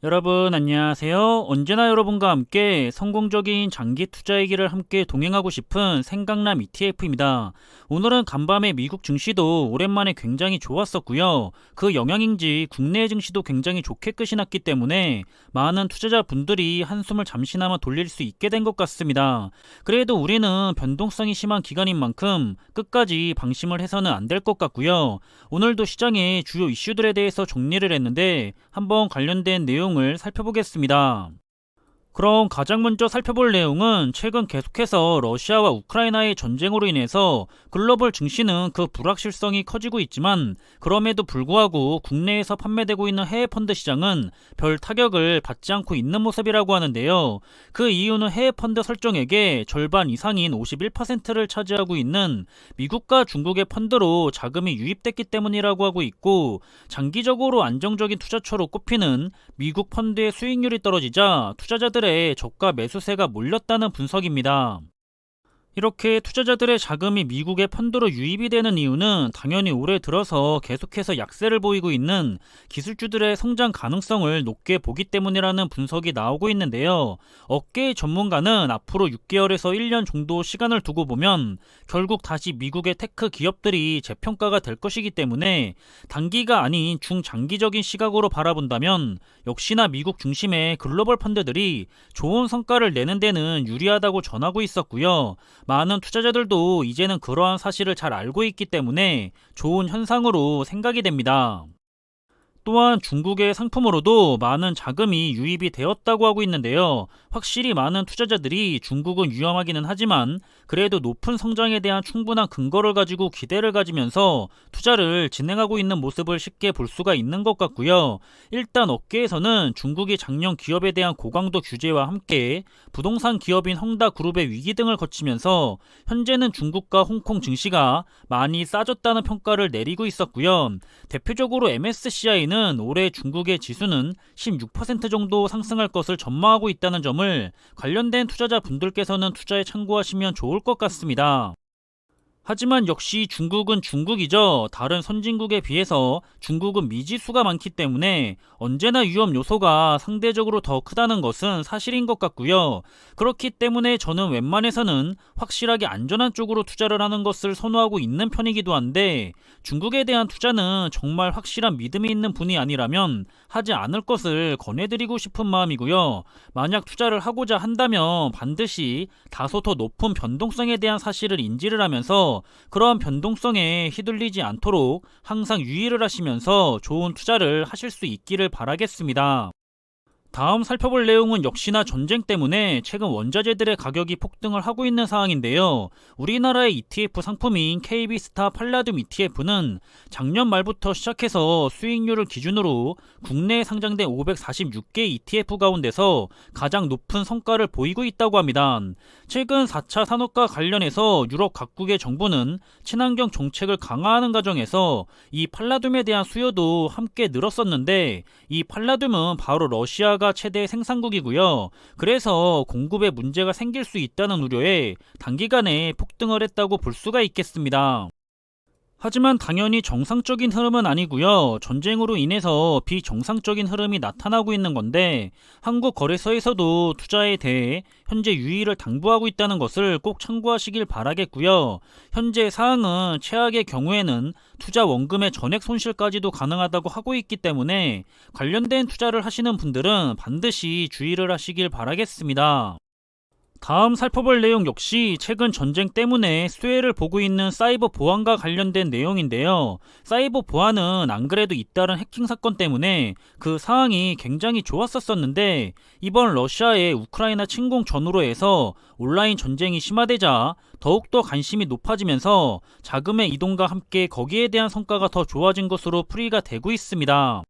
여러분 안녕하세요. 언제나 여러분과 함께 성공적인 장기 투자 얘기를 함께 동행하고 싶은 생강남 ETF입니다. 오늘은 간밤에 미국 증시도 오랜만에 굉장히 좋았었고요. 그 영향인지 국내 증시도 굉장히 좋게 끝이 났기 때문에 많은 투자자분들이 한숨을 잠시나마 돌릴 수 있게 된 것 같습니다. 그래도 우리는 변동성이 심한 기간인 만큼 끝까지 방심을 해서는 안 될 것 같고요. 오늘도 시장의 주요 이슈들에 대해서 정리를 했는데 한번 관련된 내용을 살펴보겠습니다. 그럼 가장 먼저 살펴볼 내용은 최근 계속해서 러시아와 우크라이나의 전쟁으로 인해서 글로벌 증시는 그 불확실성이 커지고 있지만 그럼에도 불구하고 국내에서 판매되고 있는 해외 펀드 시장은 별 타격을 받지 않고 있는 모습이라고 하는데요. 그 이유는 해외 펀드 설정액의 절반 이상인 51%를 차지하고 있는 미국과 중국의 펀드로 자금이 유입됐기 때문이라고 하고 있고, 장기적으로 안정적인 투자처로 꼽히는 미국 펀드의 수익률이 떨어지자 투자자들의 저가 매수세가 몰렸다는 분석입니다. 이렇게 투자자들의 자금이 미국의 펀드로 유입이 되는 이유는 당연히 올해 들어서 계속해서 약세를 보이고 있는 기술주들의 성장 가능성을 높게 보기 때문이라는 분석이 나오고 있는데요. 업계의 전문가는 앞으로 6개월에서 1년 정도 시간을 두고 보면 결국 다시 미국의 테크 기업들이 재평가가 될 것이기 때문에 단기가 아닌 중장기적인 시각으로 바라본다면 역시나 미국 중심의 글로벌 펀드들이 좋은 성과를 내는 데는 유리하다고 전하고 있었고요. 많은 투자자들도 이제는 그러한 사실을 잘 알고 있기 때문에 좋은 현상으로 생각이 됩니다. 또한 중국의 상품으로도 많은 자금이 유입이 되었다고 하고 있는데요. 확실히 많은 투자자들이 중국은 위험하기는 하지만 그래도 높은 성장에 대한 충분한 근거를 가지고 기대를 가지면서 투자를 진행하고 있는 모습을 쉽게 볼 수가 있는 것 같고요. 일단 업계에서는 중국이 작년 기업에 대한 고강도 규제와 함께 부동산 기업인 헝다그룹의 위기 등을 거치면서 현재는 중국과 홍콩 증시가 많이 싸졌다는 평가를 내리고 있었고요. 대표적으로 MSCI는 올해 중국의 지수는 16% 정도 상승할 것을 전망하고 있다는 점을 관련된 투자자분들께서는 투자에 참고하시면 좋을 것 같습니다. 하지만 역시 중국은 중국이죠. 다른 선진국에 비해서 중국은 미지수가 많기 때문에 언제나 위험 요소가 상대적으로 더 크다는 것은 사실인 것 같고요. 그렇기 때문에 저는 웬만해서는 확실하게 안전한 쪽으로 투자를 하는 것을 선호하고 있는 편이기도 한데, 중국에 대한 투자는 정말 확실한 믿음이 있는 분이 아니라면 하지 않을 것을 권해드리고 싶은 마음이고요. 만약 투자를 하고자 한다면 반드시 다소 더 높은 변동성에 대한 사실을 인지를 하면서 그러한 변동성에 휘둘리지 않도록 항상 유의를 하시면서 좋은 투자를 하실 수 있기를 바라겠습니다. 다음 살펴볼 내용은 역시나 전쟁 때문에 최근 원자재들의 가격이 폭등을 하고 있는 상황인데요. 우리나라의 ETF 상품인 KB스타 팔라듐 ETF는 작년 말부터 시작해서 수익률을 기준으로 국내에 상장된 546개 ETF 가운데서 가장 높은 성과를 보이고 있다고 합니다. 최근 4차 산업과 관련해서 유럽 각국의 정부는 친환경 정책을 강화하는 과정에서 이 팔라듐에 대한 수요도 함께 늘었었는데, 이 팔라듐은 바로 러시아가 최대 생산국이고요. 그래서 공급에 문제가 생길 수 있다는 우려에 단기간에 폭등을 했다고 볼 수가 있겠습니다. 하지만 당연히 정상적인 흐름은 아니고요. 전쟁으로 인해서 비정상적인 흐름이 나타나고 있는 건데, 한국 거래소에서도 투자에 대해 현재 유의를 당부하고 있다는 것을 꼭 참고하시길 바라겠고요. 현재 사항은 최악의 경우에는 투자 원금의 전액 손실까지도 가능하다고 하고 있기 때문에 관련된 투자를 하시는 분들은 반드시 주의를 하시길 바라겠습니다. 다음 살펴볼 내용 역시 최근 전쟁 때문에 수혜를 보고 있는 사이버 보안과 관련된 내용인데요. 사이버 보안은 안 그래도 잇따른 해킹 사건 때문에 그 상황이 굉장히 좋았었는데, 이번 러시아의 우크라이나 침공 전후로 해서 온라인 전쟁이 심화되자 더욱더 관심이 높아지면서 자금의 이동과 함께 거기에 대한 성과가 더 좋아진 것으로 풀이가 되고 있습니다.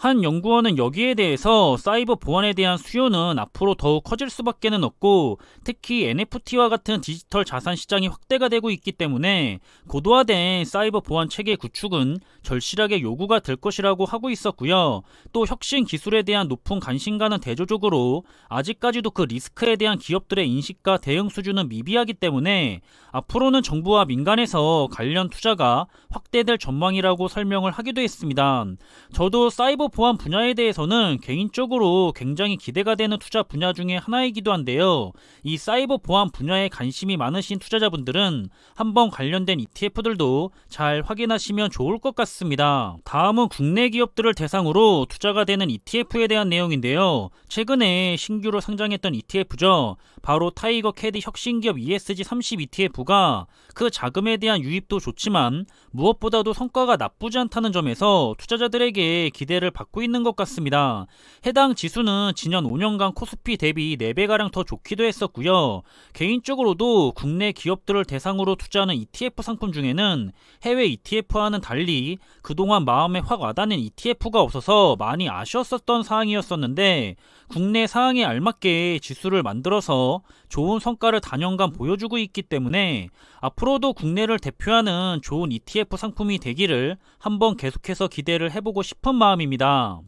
한 연구원은 여기에 대해서 사이버 보안에 대한 수요는 앞으로 더욱 커질 수밖에는 없고, 특히 NFT와 같은 디지털 자산 시장이 확대가 되고 있기 때문에 고도화된 사이버 보안 체계 구축은 절실하게 요구가 될 것이라고 하고 있었고요. 또 혁신 기술에 대한 높은 관심과는 대조적으로 아직까지도 그 리스크에 대한 기업들의 인식과 대응 수준은 미비하기 때문에 앞으로는 정부와 민간에서 관련 투자가 확대될 전망이라고 설명을 하기도 했습니다. 저도 사이버 보안 분야에 대해서는 개인적으로 굉장히 기대가 되는 투자 분야 중에 하나이기도 한데요. 이 사이버 보안 분야에 관심이 많으신 투자자분들은 한번 관련된 ETF들도 잘 확인하시면 좋을 것 같습니다. 다음은 국내 기업들을 대상으로 투자가 되는 ETF에 대한 내용인데요. 최근에 신규로 상장했던 ETF죠. 바로 타이거 캐디 혁신기업 ESG30 ETF가 그 자금에 대한 유입도 좋지만 무엇보다도 성과가 나쁘지 않다는 점에서 투자자들에게 기대를 받고 있는 것 같습니다. 해당 지수는 지난 5년간 코스피 대비 4배가량 더 좋기도 했었고요. 개인적으로도 국내 기업들을 대상으로 투자하는 ETF 상품 중에는 해외 ETF와는 달리 그동안 마음에 확 와닿는 ETF가 없어서 많이 아쉬웠었던 사항이었었는데, 국내 사항에 알맞게 지수를 만들어서 좋은 성과를 단연간 보여주고 있기 때문에 앞으로도 국내를 대표하는 좋은 ETF 상품이 되기를 한번 계속해서 기대를 해보고 싶은 마음입니다.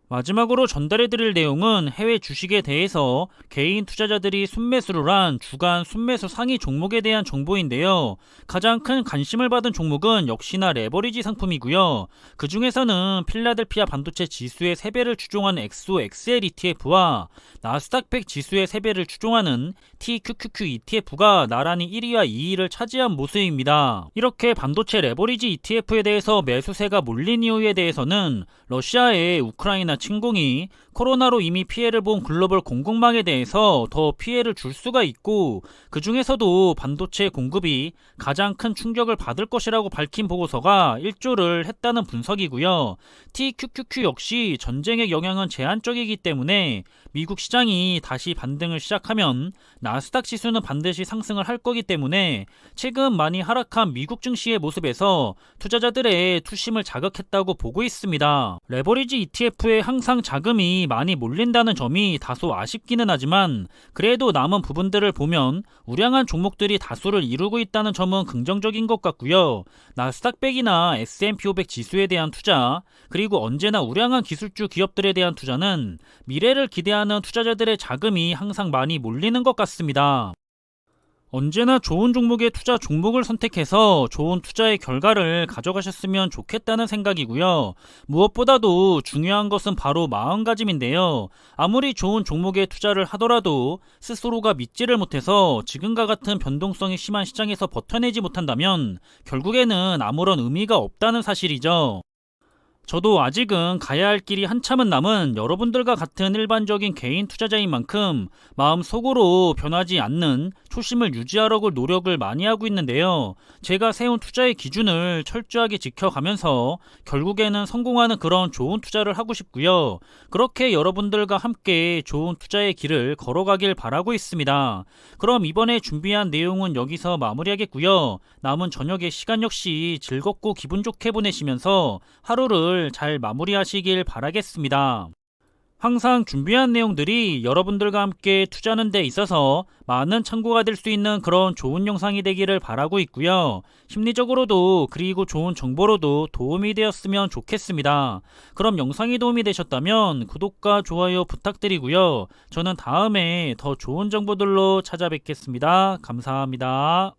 마지막으로 전달해드릴 내용은 해외 주식에 대해서 개인 투자자들이 순매수를 한 주간 순매수 상위 종목에 대한 정보인데요. 가장 큰 관심을 받은 종목은 역시나 레버리지 상품이고요. 그 중에서는 필라델피아 반도체 지수의 3배를 추종하는 XOXL ETF와 나스닥 100 지수의 3배를 추종하는 TQQQ ETF가 나란히 1위와 2위를 차지한 모습입니다. 이렇게 반도체 레버리지 ETF에 대해서 매수세가 몰린 이유에 대해서는 러시아의 우크라이나 침공이 코로나로 이미 피해를 본 글로벌 공급망에 대해서 더 피해를 줄 수가 있고, 그 중에서도 반도체 공급이 가장 큰 충격을 받을 것이라고 밝힌 보고서가 일조를 했다는 분석이고요. TQQQ 역시 전쟁의 영향은 제한적이기 때문에 미국 시장이 다시 반등을 시작하면 나스닥 지수는 반드시 상승을 할 거기 때문에 최근 많이 하락한 미국 증시의 모습에서 투자자들의 투심을 자극했다고 보고 있습니다. 레버리지 ETF에 항상 자금이 많이 몰린다는 점이 다소 아쉽기는 하지만, 그래도 남은 부분들을 보면 우량한 종목들이 다수를 이루고 있다는 점은 긍정적인 것 같고요. 나스닥 100이나 S&P 500 지수에 대한 투자, 그리고 언제나 우량한 기술주 기업들에 대한 투자는 미래를 기대하는 투자자들의 자금이 항상 많이 몰리는 것 같습니다. 언제나 좋은 종목의 투자 종목을 선택해서 좋은 투자의 결과를 가져가셨으면 좋겠다는 생각이고요. 무엇보다도 중요한 것은 바로 마음가짐인데요. 아무리 좋은 종목에 투자를 하더라도 스스로가 믿지를 못해서 지금과 같은 변동성이 심한 시장에서 버텨내지 못한다면 결국에는 아무런 의미가 없다는 사실이죠. 저도 아직은 가야 할 길이 한참은 남은 여러분들과 같은 일반적인 개인 투자자인 만큼 마음속으로 변하지 않는 초심을 유지하려고 노력을 많이 하고 있는데요. 제가 세운 투자의 기준을 철저하게 지켜가면서 결국에는 성공하는 그런 좋은 투자를 하고 싶고요. 그렇게 여러분들과 함께 좋은 투자의 길을 걸어가길 바라고 있습니다. 그럼 이번에 준비한 내용은 여기서 마무리하겠고요. 남은 저녁의 시간 역시 즐겁고 기분 좋게 보내시면서 하루를 잘 마무리하시길 바라겠습니다. 항상 준비한 내용들이 여러분들과 함께 투자하는 데 있어서 많은 참고가 될 수 있는 그런 좋은 영상이 되기를 바라고 있고요. 심리적으로도 그리고 좋은 정보로도 도움이 되었으면 좋겠습니다. 그럼 영상이 도움이 되셨다면 구독과 좋아요 부탁드리고요. 저는 다음에 더 좋은 정보들로 찾아뵙겠습니다. 감사합니다.